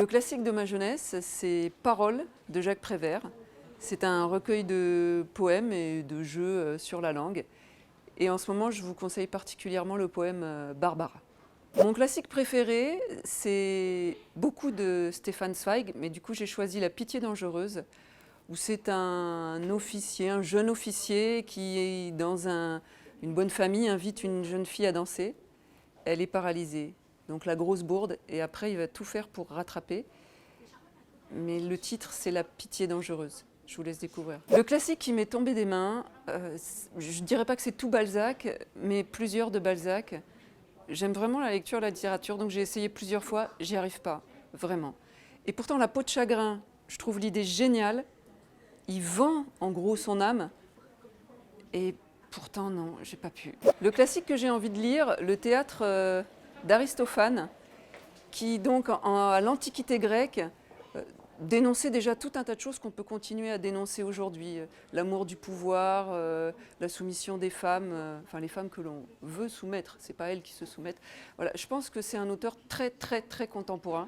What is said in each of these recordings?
Le classique de ma jeunesse, c'est Paroles de Jacques Prévert. C'est un recueil de poèmes et de jeux sur la langue. Et en ce moment, je vous conseille particulièrement le poème Barbara. Mon classique préféré, c'est beaucoup de Stefan Zweig, mais du coup j'ai choisi La Pitié dangereuse, où c'est un officier, un jeune officier qui, dans une bonne famille, invite une jeune fille à danser. Elle est paralysée, donc la grosse bourde, et après il va tout faire pour rattraper. Mais le titre, c'est La Pitié dangereuse. Je vous laisse découvrir. Le classique qui m'est tombé des mains, je ne dirais pas que c'est tout Balzac, mais plusieurs de Balzac. J'aime vraiment la lecture, la littérature, donc j'ai essayé plusieurs fois, j'y arrive pas, vraiment. Et pourtant, La peau de chagrin, je trouve l'idée géniale. Il vend en gros son âme, et pourtant non, j'ai pas pu. Le classique que j'ai envie de lire, le théâtre d'Aristophane, qui donc à l'Antiquité grecque dénonçait déjà tout un tas de choses qu'on peut continuer à dénoncer aujourd'hui. L'amour du pouvoir, la soumission des femmes, enfin les femmes que l'on veut soumettre, c'est pas elles qui se soumettent. Voilà, je pense que c'est un auteur très très très contemporain.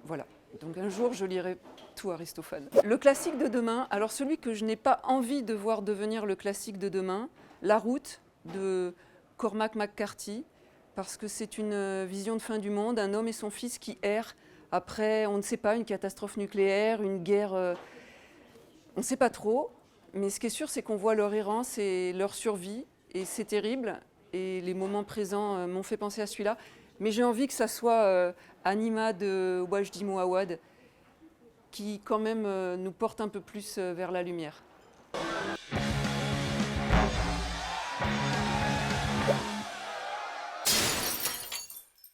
Voilà, donc un jour je lirai tout Aristophane. Le classique de demain, alors celui que je n'ai pas envie de voir devenir le classique de demain, La Route de Cormac McCarthy, parce que c'est une vision de fin du monde, un homme et son fils qui errent après, on ne sait pas, une catastrophe nucléaire, une guerre, on ne sait pas trop, mais ce qui est sûr, c'est qu'on voit leur errance et leur survie, et c'est terrible, et les moments présents m'ont fait penser à celui-là, mais j'ai envie que ça soit Anima de Wajdi Mouawad, qui quand même nous porte un peu plus vers la lumière.